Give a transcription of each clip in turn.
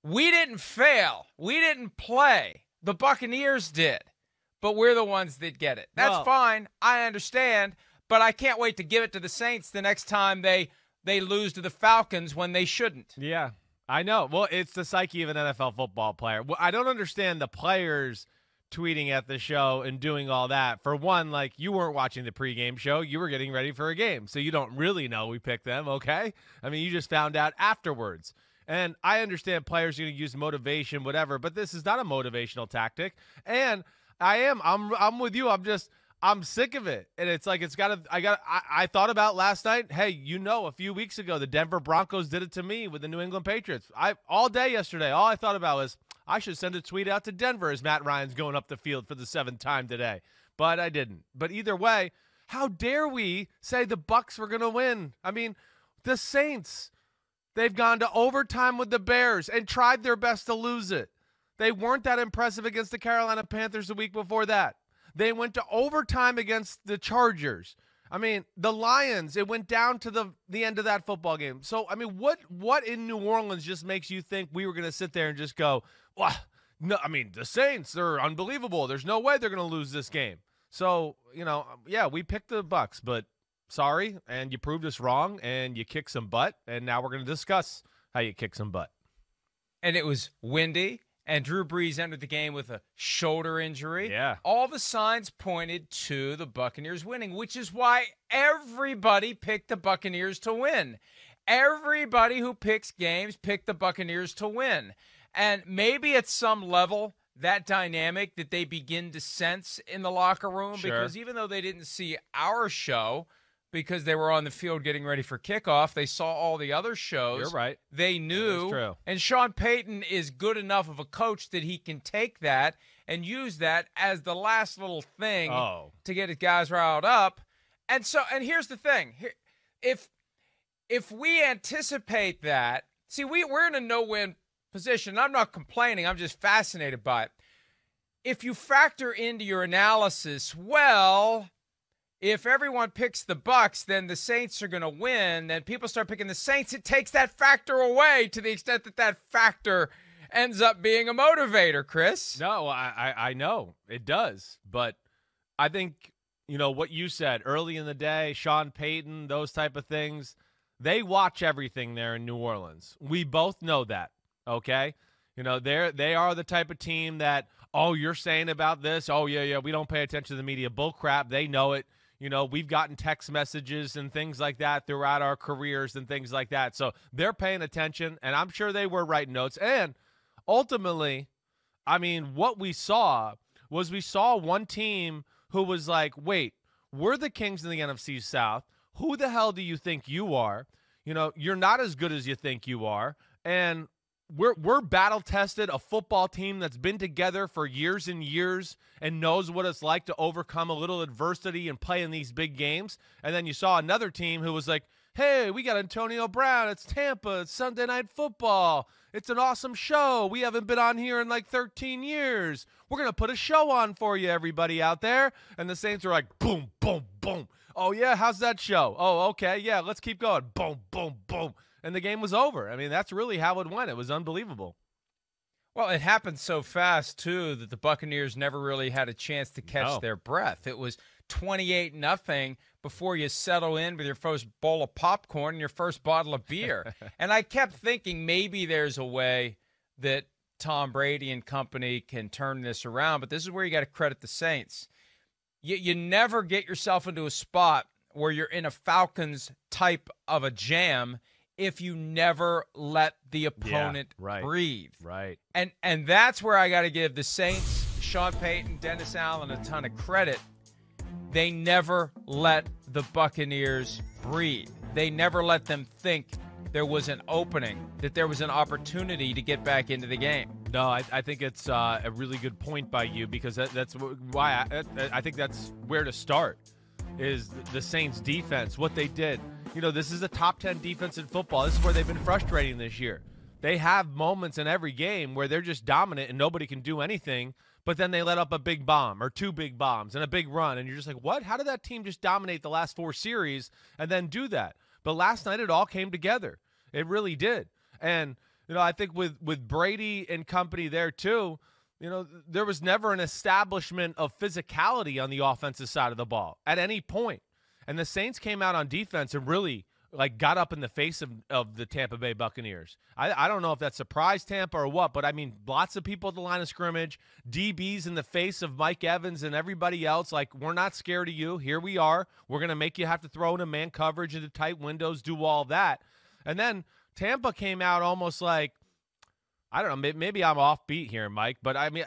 we didn't fail. We didn't play. The Buccaneers did. But we're the ones that get it. That's fine. I understand. But I can't wait to give it to the Saints the next time they lose to the Falcons when they shouldn't. Yeah, I know. Well, it's the psyche of an NFL football player. Well, I don't understand the players tweeting at the show and doing all that. For one, like, you weren't watching the pregame show. You were getting ready for a game. So you don't really know we picked them, okay? I mean, you just found out afterwards. And I understand players are going to use motivation, whatever, but this is not a motivational tactic. And I'm with you. I'm sick of it. And it's like, I thought about last night. Hey, a few weeks ago, the Denver Broncos did it to me with the New England Patriots. All day yesterday, all I thought about was I should send a tweet out to Denver as Matt Ryan's going up the field for the 7th time today. But I didn't. But either way, how dare we say the Bucs were going to win? I mean, the Saints, they've gone to overtime with the Bears and tried their best to lose it. They weren't that impressive against the Carolina Panthers the week before that. They went to overtime against the Chargers. I mean, the Lions, it went down to the end of that football game. So, I mean, what in New Orleans just makes you think we were going to sit there and just go, well, no, I mean, the Saints, they're unbelievable. There's no way they're going to lose this game. So, yeah, we picked the Bucs, but sorry, and you proved us wrong, and you kicked some butt, and now we're going to discuss how you kicked some butt. And it was windy. And Drew Brees entered the game with a shoulder injury. Yeah. All the signs pointed to the Buccaneers winning, which is why everybody picked the Buccaneers to win. Everybody who picks games picked the Buccaneers to win. And maybe at some level, that dynamic that they begin to sense in the locker room, sure, because even though they didn't see our show, because they were on the field getting ready for kickoff, they saw all the other shows. You're right. They knew. That's true. And Sean Payton is good enough of a coach that he can take that and use that as the last little thing to get his guys riled up. And here's the thing. If we anticipate that, see, we're in a no-win position. I'm not complaining. I'm just fascinated by it. If you factor into your analysis, well, if everyone picks the Bucs, then the Saints are going to win. Then people start picking the Saints. It takes that factor away to the extent that factor ends up being a motivator, Chris. No, I know it does. But I think, what you said early in the day, Sean Payton, those type of things, they watch everything there in New Orleans. We both know that, okay? They are the type of team that, you're saying about this? Oh, yeah, we don't pay attention to the media. Bull crap. They know it. We've gotten text messages and things like that throughout our careers and things like that. So they're paying attention, and I'm sure they were writing notes. And ultimately, I mean, what we saw was one team who was like, wait, we're the kings in the NFC South. Who the hell do you think you are? You're not as good as you think you are. And we're battle-tested, a football team that's been together for years and years and knows what it's like to overcome a little adversity and play in these big games. And then you saw another team who was like, hey, we got Antonio Brown. It's Tampa. It's Sunday Night Football. It's an awesome show. We haven't been on here in like 13 years. We're going to put a show on for you, everybody out there. And the Saints are like, boom, boom, boom. Oh, yeah, how's that show? Oh, okay, yeah, let's keep going. Boom, boom, boom. And the game was over. I mean, that's really how it went. It was unbelievable. Well, it happened so fast, too, that the Buccaneers never really had a chance to catch their breath. It was 28-0 before you settle in with your first bowl of popcorn and your first bottle of beer. And I kept thinking maybe there's a way that Tom Brady and company can turn this around, but this is where you got to credit the Saints. You never get yourself into a spot where you're in a Falcons type of a jam if you never let the opponent breathe. Right. And that's where I got to give the Saints, Sean Payton, Dennis Allen a ton of credit. They never let the Buccaneers breathe. They never let them think there was an opening, that there was an opportunity to get back into the game. No, I think it's a really good point by you, because that's why I think that's where to start, is the Saints' defense, what they did. This is a top 10 defense in football. This is where they've been frustrating this year. They have moments in every game where they're just dominant and nobody can do anything, but then they let up a big bomb or two big bombs and a big run, and you're just like, what? How did that team just dominate the last 4 series and then do that? But last night it all came together. It really did. And I think with Brady and company there too, there was never an establishment of physicality on the offensive side of the ball at any point. And the Saints came out on defense and really got up in the face of the Tampa Bay Buccaneers. I don't know if that surprised Tampa or what, but I mean, lots of people at the line of scrimmage, DBs in the face of Mike Evans and everybody else, we're not scared of you. Here we are. We're going to make you have to throw into man coverage into tight windows, do all that. And then Tampa came out almost I don't know, maybe I'm offbeat here, Mike, but I mean,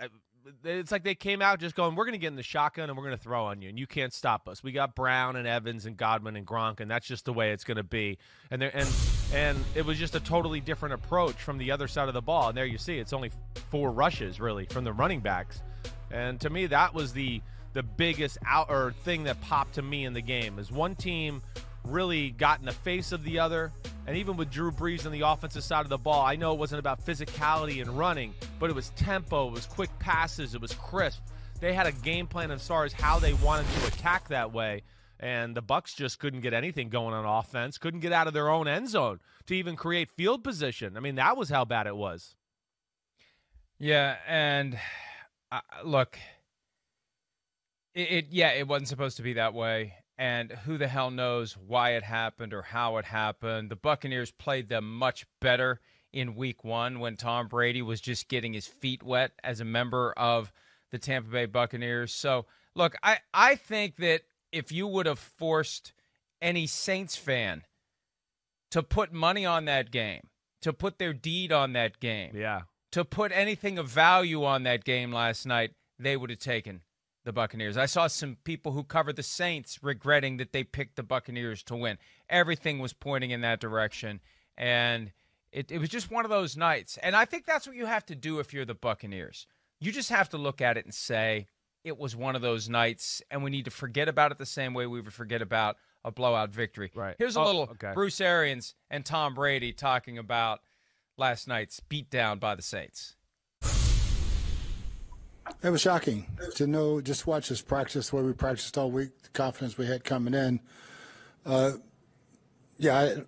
it's like they came out just going, we're going to get in the shotgun and we're going to throw on you, and you can't stop us. We got Brown and Evans and Godwin and Gronk, and that's just the way it's going to be. And it was just a totally different approach from the other side of the ball. And there you see, it's only 4 rushes really from the running backs. And to me, that was the biggest thing that popped to me in the game, is one team really got in the face of the other. And even with Drew Brees on the offensive side of the ball, I know it wasn't about physicality and running, but it was tempo, it was quick passes, it was crisp. They had a game plan as far as how they wanted to attack that way, and the Bucs just couldn't get anything going on offense, couldn't get out of their own end zone to even create field position. I mean, that was how bad it was. Yeah, and look, it wasn't supposed to be that way. And who the hell knows why it happened or how it happened. The Buccaneers played them much better in week 1 when Tom Brady was just getting his feet wet as a member of the Tampa Bay Buccaneers. So, look, I think that if you would have forced any Saints fan to put money on that game, to put their deed on that game, to put anything of value on that game last night, they would have taken the Buccaneers. I saw some people who covered the Saints regretting that they picked the Buccaneers to win. Everything was pointing in that direction, and it was just one of those nights. And I think that's what you have to do if you're the Buccaneers. You just have to look at it and say, it was one of those nights, and we need to forget about it the same way we would forget about a blowout victory. Right. Here's a little Bruce Arians and Tom Brady talking about last night's beatdown by the Saints. It was shocking to just watch us practice the way we practiced all week, the confidence we had coming in. We have to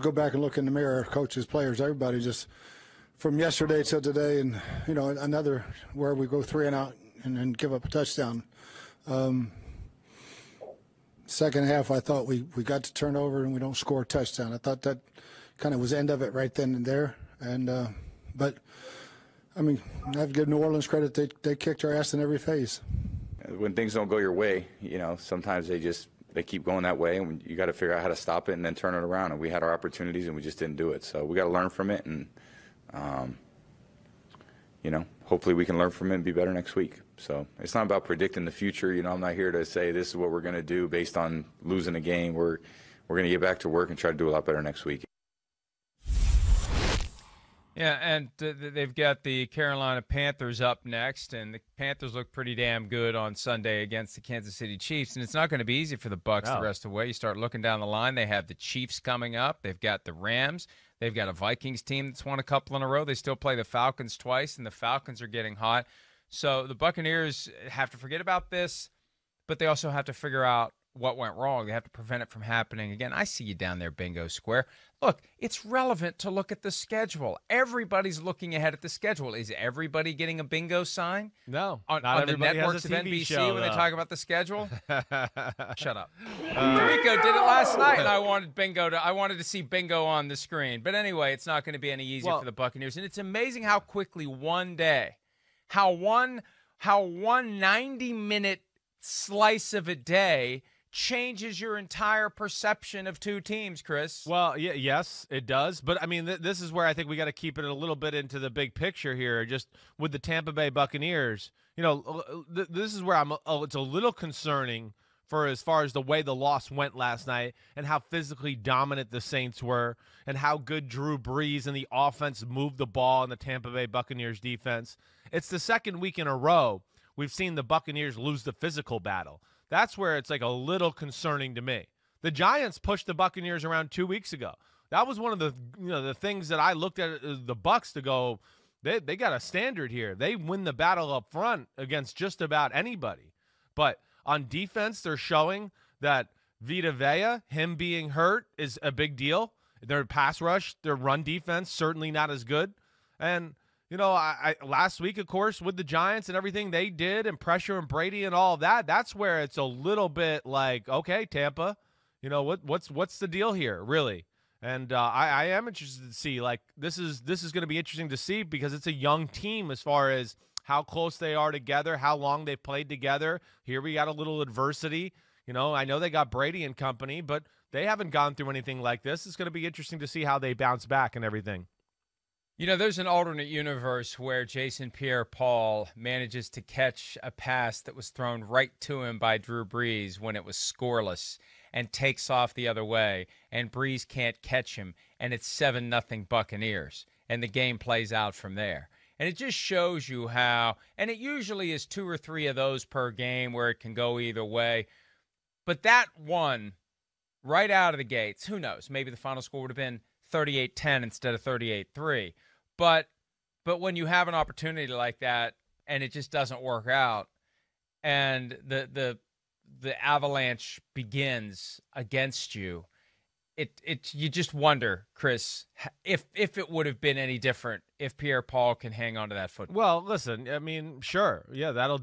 go back and look in the mirror, coaches, players, everybody, just from yesterday till today, and another where we go 3 and out and then give up a touchdown. Second half, I thought we got to turn over and we don't score a touchdown. I thought that kind of was the end of it right then and there. And but I mean, I have to give New Orleans credit. They kicked our ass in every phase. When things don't go your way, sometimes they keep going that way, and you got to figure out how to stop it and then turn it around. And we had our opportunities, and we just didn't do it. So we got to learn from it, and hopefully we can learn from it and be better next week. So it's not about predicting the future. I'm not here to say this is what we're going to do based on losing a game. We're going to get back to work and try to do a lot better next week. Yeah, and they've got the Carolina Panthers up next, and the Panthers look pretty damn good on Sunday against the Kansas City Chiefs, and it's not going to be easy for the Bucs the rest of the way. You start looking down the line, they have the Chiefs coming up. They've got the Rams. They've got a Vikings team that's won a couple in a row. They still play the Falcons twice, and the Falcons are getting hot. So the Buccaneers have to forget about this, but they also have to figure out what went wrong. They have to prevent it from happening again. I see you down there, Bingo Square. Look, it's relevant to look at the schedule. Everybody's looking ahead at the schedule. Is everybody getting a bingo sign? No. On the networks of NBC show, when they talk about the schedule? Shut up. Rico did it last night, and I wanted to see bingo on the screen. But anyway, it's not going to be any easier for the Buccaneers. And it's amazing how quickly one day, how one 90-minute slice of a day changes your entire perception of two teams, Chris. Well, yes, it does. But, I mean, this is where I think we got to keep it a little bit into the big picture here. Just with the Tampa Bay Buccaneers, this is where it's a little concerning for as far as the way the loss went last night and how physically dominant the Saints were and how good Drew Brees and the offense moved the ball in the Tampa Bay Buccaneers defense. It's the second week in a row we've seen the Buccaneers lose the physical battle. That's where it's like a little concerning to me. The Giants pushed the Buccaneers around 2 weeks ago. That was one of the things that I looked at the Bucs to go, they got a standard here. They win the battle up front against just about anybody. But on defense, they're showing that Vita Vea, him being hurt, is a big deal. Their pass rush, their run defense, certainly not as good. And, you know, I last week, of course, with the Giants and everything they did and pressure and Brady and all of that, that's where it's a little bit like, okay, Tampa, you know, what's the deal here, really? And I am interested to see, like, this is going to be interesting to see because it's a young team as far as how close they are together, how long they've played together. Here we got a little adversity. You know, I know they got Brady and company, but they haven't gone through anything like this. It's going to be interesting to see how they bounce back and everything. You know, there's an alternate universe where Jason Pierre-Paul manages to catch a pass that was thrown right to him by Drew Brees when it was scoreless and takes off the other way, and Brees can't catch him, and it's 7-0 Buccaneers, and the game plays out from there. And it just shows you how, and it usually is 2 or 3 of those per game where it can go either way. But that one, right out of the gates, who knows? Maybe the final score would have been 38-10 instead of 38-3. But when you have an opportunity like that and it just doesn't work out, and the avalanche begins against you, you just wonder, Chris, if it would have been any different if Pierre-Paul can hang on to that football. Well, listen, I mean, sure, yeah, that'll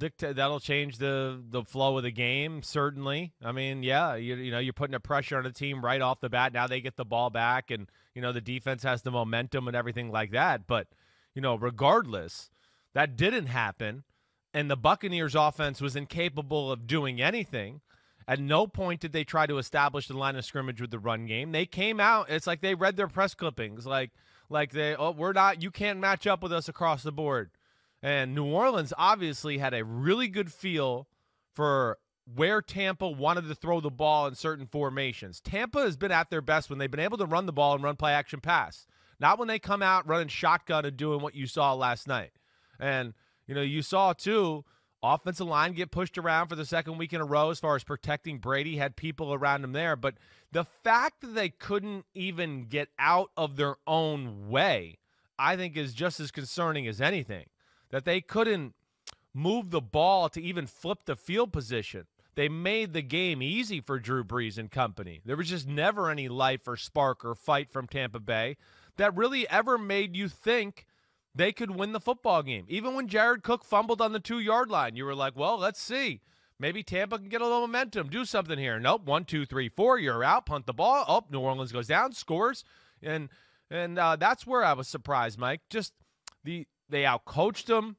change the flow of the game, certainly. I mean, yeah, you know, you're putting a pressure on the team right off the bat. Now they get the ball back, and you know the defense has the momentum and everything like that. But you know, regardless, that didn't happen, and the Buccaneers' offense was incapable of doing anything. At no point did they try to establish the line of scrimmage with the run game. They came out. It's like they read their press clippings, like you can't match up with us across the board. And New Orleans obviously had a really good feel for where Tampa wanted to throw the ball in certain formations. Tampa has been at their best when they've been able to run the ball and run play action pass, not when they come out running shotgun and doing what you saw last night. And you know, you saw too, offensive line get pushed around for the second week in a row as far as protecting Brady, had people around him there. But the fact that they couldn't even get out of their own way, I think is just as concerning as anything. That they couldn't move the ball to even flip the field position. They made the game easy for Drew Brees and company. There was just never any life or spark or fight from Tampa Bay that really ever made you think they could win the football game. Even when Jared Cook fumbled on the 2-yard line, you were like, well, let's see. Maybe Tampa can get a little momentum, do something here. Nope, 1, 2, 3, 4, you're out, punt the ball. Oh, New Orleans goes down, scores. And that's where I was surprised, Mike. Just they outcoached them.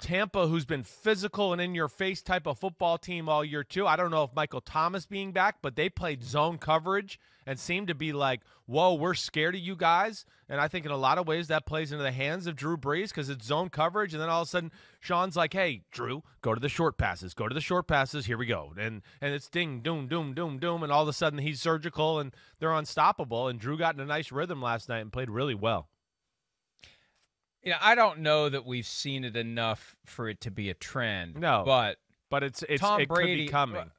Tampa, who's been physical and in-your-face type of football team all year, too. I don't know if Michael Thomas being back, but they played zone coverage and seemed to be like, whoa, we're scared of you guys. And I think in a lot of ways that plays into the hands of Drew Brees because it's zone coverage. And then all of a sudden, Sean's like, hey, Drew, go to the short passes. Go to the short passes. Here we go. And it's ding, doom, doom, doom, doom. And all of a sudden he's surgical and they're unstoppable. And Drew got in a nice rhythm last night and played really well. You know, I don't know that we've seen it enough for it to be a trend. No, but it could be coming.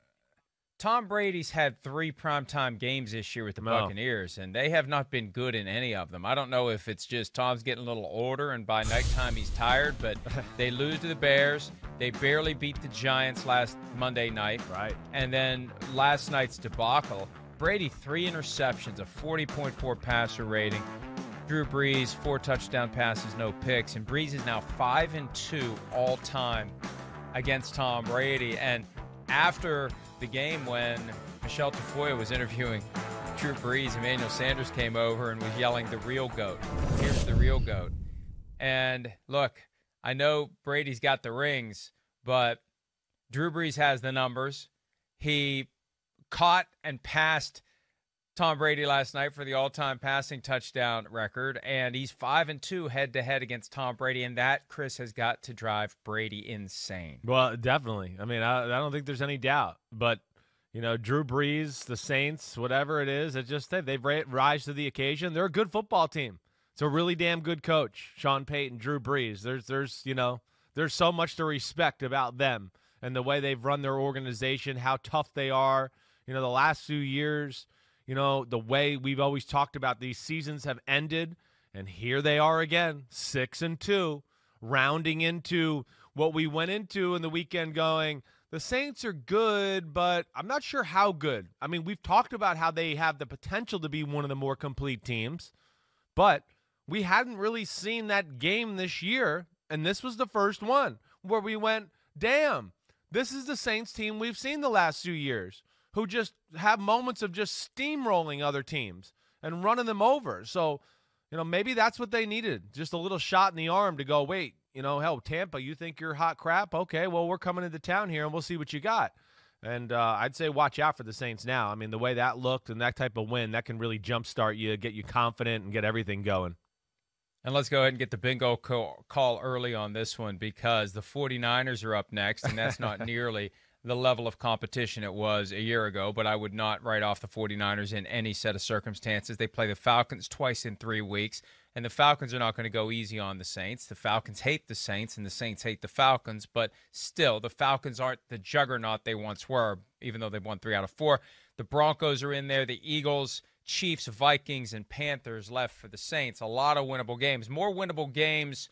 Tom Brady's had 3 primetime games this year with the Buccaneers, and they have not been good in any of them. I don't know if it's just Tom's getting a little older and by nighttime he's tired, but they lose to the Bears. They barely beat the Giants last Monday night. Right. And then last night's debacle. Brady, 3 interceptions, a 40.4 passer rating. Drew Brees, 4 touchdown passes, no picks. And Brees is now 5-2 all-time against Tom Brady. And after the game, when Michelle Tafoya was interviewing Drew Brees, Emmanuel Sanders came over and was yelling, the real GOAT. Here's the real GOAT. And look, I know Brady's got the rings, but Drew Brees has the numbers. He caught and passed Tom Brady last night for the all-time passing touchdown record, and he's 5-2 head-to-head against Tom Brady, and that, Chris, has got to drive Brady insane. Well, definitely. I mean, I don't think there's any doubt. But, you know, Drew Brees, the Saints, whatever it is, they've rise to the occasion. They're a good football team. It's a really damn good coach, Sean Payton, Drew Brees. There's so much to respect about them and the way they've run their organization, how tough they are. You know, the last few years, you know, the way we've always talked about these seasons have ended, and here they are again, 6-2, rounding into what we went into in the weekend going, the Saints are good, but I'm not sure how good. I mean, we've talked about how they have the potential to be one of the more complete teams, but we hadn't really seen that game this year, and this was the first one where we went, damn, this is the Saints team we've seen the last 2 years, who just have moments of just steamrolling other teams and running them over. So, maybe that's what they needed, just a little shot in the arm to go, wait, hell, Tampa, you think you're hot crap? Okay, well, we're coming into town here, and we'll see what you got. And I'd say watch out for the Saints now. I mean, the way that looked and that type of win, that can really jumpstart you, get you confident, and get everything going. And let's go ahead and get the bingo call early on this one, because the 49ers are up next, and that's not nearly the level of competition it was a year ago, but I would not write off the 49ers in any set of circumstances. They play the Falcons twice in 3 weeks, and the Falcons are not going to go easy on the Saints. The Falcons hate the Saints, and the Saints hate the Falcons, but still, the Falcons aren't the juggernaut they once were, even though they've won 3 out of 4. The Broncos are in there, the Eagles, Chiefs, Vikings, and Panthers left for the Saints. A lot of winnable games. More winnable games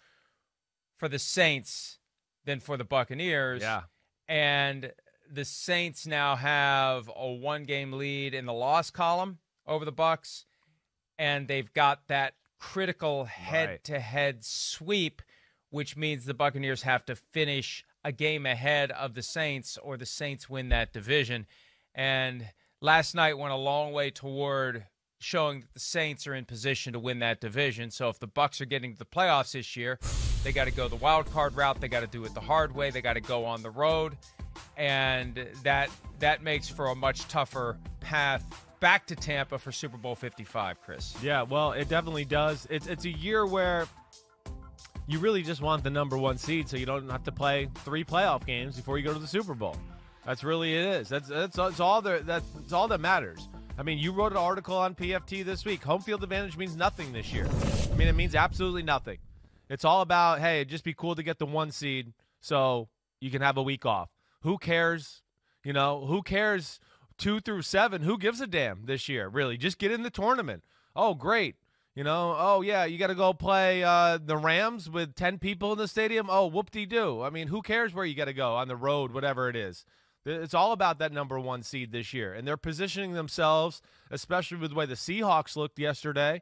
for the Saints than for the Buccaneers. Yeah. And the Saints now have a 1-game lead in the loss column over the Bucs, and they've got that critical head-to-head sweep, which means the Buccaneers have to finish a game ahead of the Saints, or the Saints win that division. And last night went a long way toward showing that the Saints are in position to win that division. So if the Bucs are getting to the playoffs this year, they got to go the wild card route. They got to do it the hard way. They got to go on the road, and that makes for a much tougher path back to Tampa for Super Bowl 55, Chris. Yeah, well, it definitely does. It's a year where you really just want the number 1 seed, so you don't have to play 3 playoff games before you go to the Super Bowl. That's really it is. That's all that matters. I mean, you wrote an article on PFT this week. Home field advantage means nothing this year. I mean, it means absolutely nothing. It's all about, hey, it'd just be cool to get the 1 seed so you can have a week off. Who cares? Who cares 2 through 7? Who gives a damn this year, really? Just get in the tournament. Oh, great. Oh, yeah, you got to go play the Rams with 10 people in the stadium. Oh, whoop-de-doo. I mean, who cares where you got to go on the road, whatever it is. It's all about that number 1 seed this year, and they're positioning themselves, especially with the way the Seahawks looked yesterday,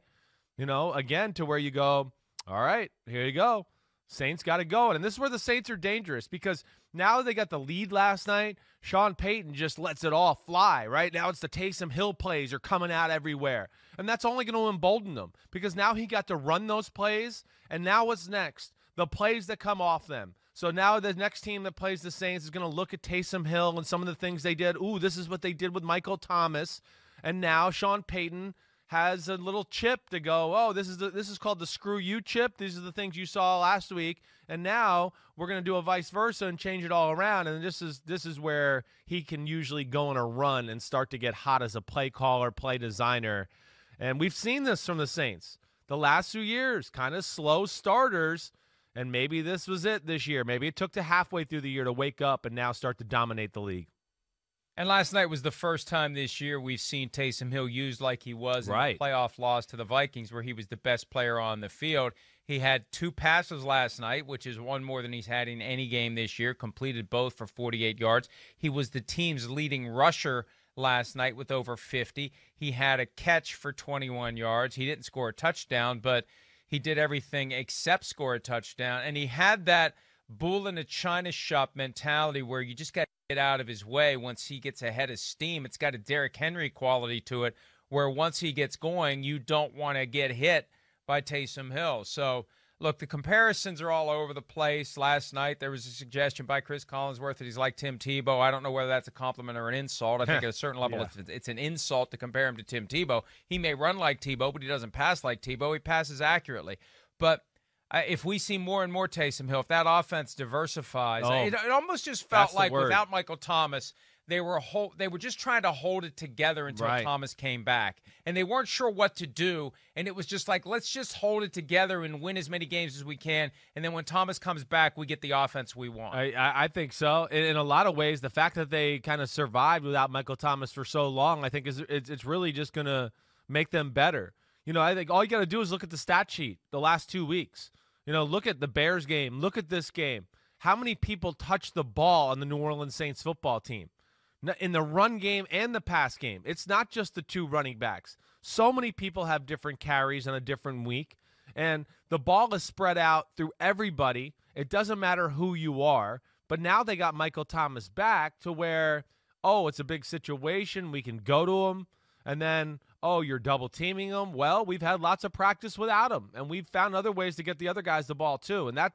again, to where you go, all right, here you go. Saints got it going. And this is where the Saints are dangerous, because now they got the lead last night. Sean Payton just lets it all fly, right? Now it's the Taysom Hill plays are coming out everywhere. And that's only going to embolden them, because now he got to run those plays, and now what's next? The plays that come off them. So now the next team that plays the Saints is going to look at Taysom Hill and some of the things they did. Ooh, this is what they did with Michael Thomas. And now Sean Payton has a little chip to go, oh, this is called the screw you chip. These are the things you saw last week. And now we're going to do a vice versa and change it all around. And this is where he can usually go on a run and start to get hot as a play caller, play designer. And we've seen this from the Saints the last 2 years, kind of slow starters. And maybe this was it this year. Maybe it took to halfway through the year to wake up and now start to dominate the league. And last night was the first time this year we've seen Taysom Hill used like he was in the playoff loss to the Vikings, where he was the best player on the field. He had 2 passes last night, which is 1 more than he's had in any game this year, completed both for 48 yards. He was the team's leading rusher last night with over 50. He had a catch for 21 yards. He didn't score a touchdown, but he did everything except score a touchdown. And he had that bull in a china shop mentality where you just got to get out of his way once he gets ahead of steam. It's got a Derrick Henry quality to it, where once he gets going, you don't want to get hit by Taysom Hill. So, look, the comparisons are all over the place. Last night there was a suggestion by Chris Collinsworth that he's like Tim Tebow. I don't know whether that's a compliment or an insult. I think at a certain level it's an insult to compare him to Tim Tebow. He may run like Tebow, but he doesn't pass like Tebow. He passes accurately. But if we see more and more Taysom Hill, if that offense diversifies, it almost just felt like without Michael Thomas, they were just trying to hold it together until Thomas came back. And they weren't sure what to do. And it was just like, let's just hold it together and win as many games as we can. And then when Thomas comes back, we get the offense we want. I think so. In a lot of ways, the fact that they kind of survived without Michael Thomas for so long, I think it's really just going to make them better. I think all you got to do is look at the stat sheet the last 2 weeks. Look at the Bears game. Look at this game. how many people touch the ball on the New Orleans Saints football team in the run game and the pass game. It's not just the two running backs. So many people have different carries on a different week, and the ball is spread out through everybody. It doesn't matter who you are, but now they got Michael Thomas back to where, oh, it's a big situation. We can go to him, and then, oh, you're double teaming him. Well, we've had lots of practice without him, and we've found other ways to get the other guys the ball too, and that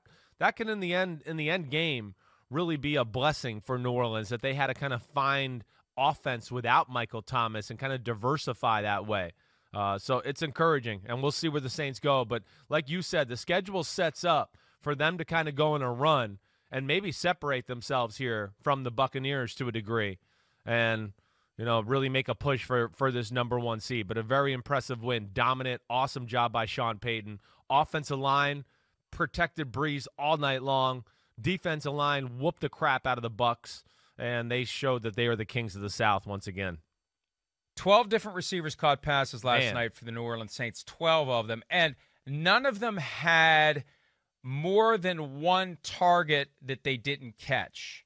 can in the end game really be a blessing for New Orleans, that they had to kind of find offense without Michael Thomas and kind of diversify that way. So it's encouraging, and we'll see where the Saints go. But like you said, the schedule sets up for them to kind of go in a run and maybe separate themselves here from the Buccaneers to a degree and, really make a push for this number 1 seed. But a very impressive win, dominant, awesome job by Sean Payton. Offensive line protected Breeze all night long. Defensive line whooped the crap out of the Bucs, and they showed that they are the kings of the South once again. 12 different receivers caught passes last night for the New Orleans Saints, 12 of them, and none of them had more than one target that they didn't catch.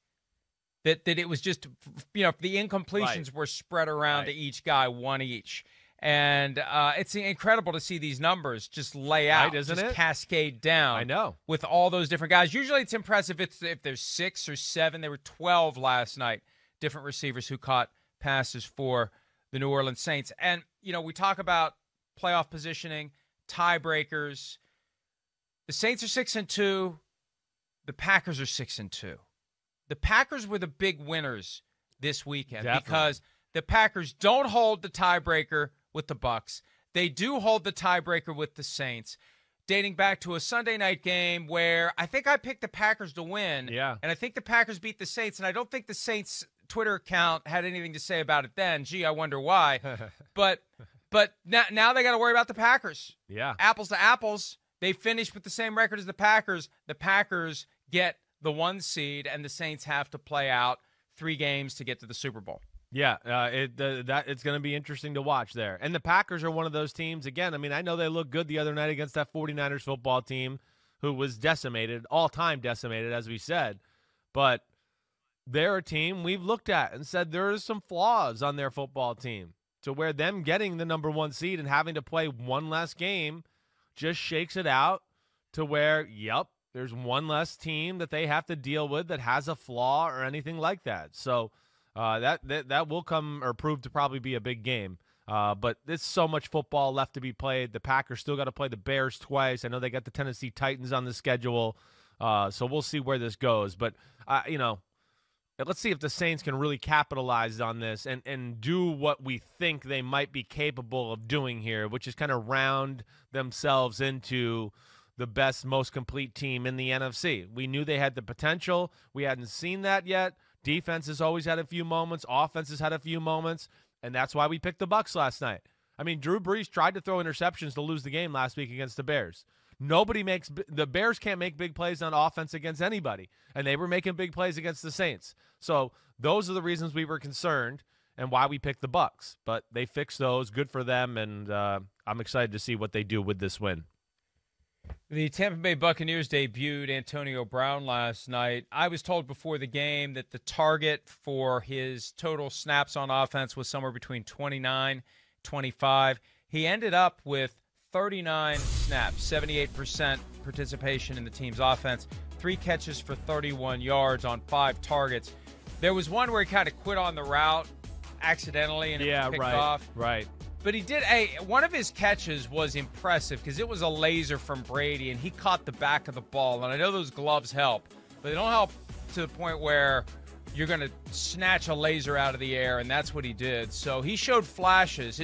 That it was just, the incompletions were spread around to each guy, one each. And it's incredible to see these numbers just lay out, isn't just it? Cascade down. I know. With all those different guys. Usually it's impressive if there's 6 or 7. There were 12 last night, different receivers who caught passes for the New Orleans Saints. And, we talk about playoff positioning, tiebreakers. The Saints are 6-2. The Packers are 6-2. The Packers were the big winners this weekend because the Packers don't hold the tiebreaker with the Bucs. They do hold the tiebreaker with the Saints, dating back to a Sunday night game where I think I picked the Packers to win. Yeah. And I think the Packers beat the Saints, and I don't think the Saints Twitter account had anything to say about it then. Gee, I wonder why. but now they got to worry about the Packers. Yeah. Apples to apples. They finished with the same record as the Packers. The Packers get the 1 seed, and the Saints have to play out 3 games to get to the Super Bowl. Yeah, it's going to be interesting to watch there. And the Packers are one of those teams, again, I know they looked good the other night against that 49ers football team who was decimated, all-time decimated, as we said. But they're a team we've looked at and said there are some flaws on their football team, to where them getting the number 1 seed and having to play one less game just shakes it out to where, there's one less team that they have to deal with that has a flaw or anything like that. So that will come or prove to probably be a big game. But there's so much football left to be played. The Packers still got to play the Bears twice. I know they got the Tennessee Titans on the schedule. So we'll see where this goes. But, let's see if the Saints can really capitalize on this and do what we think they might be capable of doing here, which is kind of round themselves into the best, most complete team in the NFC. We knew they had the potential. We hadn't seen that yet. Defense has always had a few moments. Offense has had a few moments, and that's why we picked the Bucs last night. Drew Brees tried to throw interceptions to lose the game last week against the Bears. The Bears can't make big plays on offense against anybody, and they were making big plays against the Saints. So those are the reasons we were concerned and why we picked the Bucs. But they fixed those. Good for them, and I'm excited to see what they do with this win. The Tampa Bay Buccaneers debuted Antonio Brown last night. I was told before the game that the target for his total snaps on offense was somewhere between 29, 25. He ended up with 39 snaps, 78% participation in the team's offense, 3 catches for 31 yards on 5 targets. There was one where he kind of quit on the route accidentally and it was picked off. Right. But he did one of his catches was impressive because it was a laser from Brady, and he caught the back of the ball. And I know those gloves help, but they don't help to the point where you're going to snatch a laser out of the air, and that's what he did. So he showed flashes.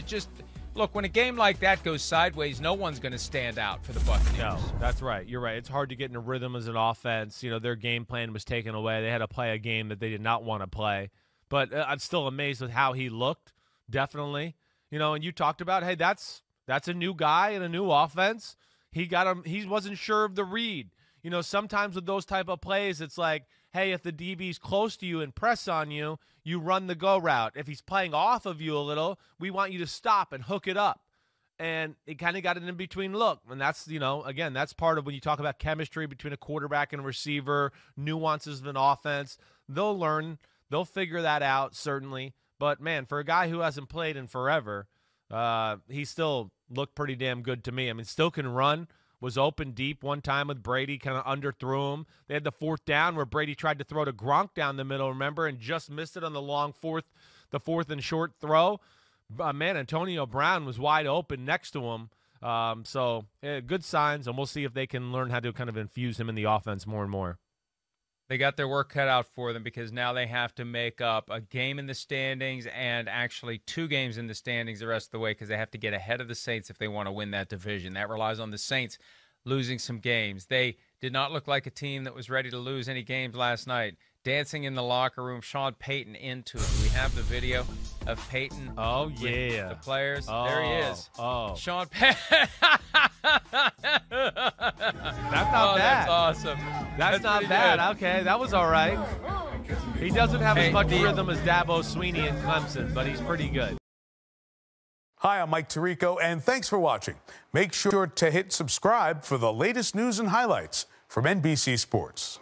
Look, when a game like that goes sideways, no one's going to stand out for the Buccaneers. No, that's right. You're right. It's hard to get in a rhythm as an offense. Their game plan was taken away. They had to play a game that they did not want to play. But I'm still amazed with how he looked, definitely. And you talked about, hey, that's a new guy and a new offense. He wasn't sure of the read. Sometimes with those type of plays, it's like, hey, if the DB's close to you and press on you, you run the go route. If he's playing off of you a little, we want you to stop and hook it up. and it kind of got an in-between look. And that's, again, that's part of when you talk about chemistry between a quarterback and a receiver, nuances of an offense. They'll learn. They'll figure that out, certainly. But, man, for a guy who hasn't played in forever, he still looked pretty damn good to me. I mean, still can run. Was open deep one time with Brady, kind of underthrew him. They had the 4th down where Brady tried to throw to Gronk down the middle, remember, and just missed it on the long the fourth and short throw. Man, Antonio Brown was wide open next to him. So good signs, and we'll see if they can learn how to kind of infuse him in the offense more and more. They got their work cut out for them because now they have to make up a game in the standings and actually 2 games in the standings the rest of the way because they have to get ahead of the Saints if they want to win that division. That relies on the Saints losing some games. They did not look like a team that was ready to lose any games last night. Dancing in the locker room, Sean Payton into it. We have the video of Payton. Oh, yeah. The players. There he is. Oh. Sean Payton. That's not bad. That's awesome. That's not bad. Good. Okay, that was all right. He doesn't have as much rhythm as Dabo Sweeney in Clemson, but he's pretty good. Hi, I'm Mike Tirico, and thanks for watching. Make sure to hit subscribe for the latest news and highlights from NBC Sports.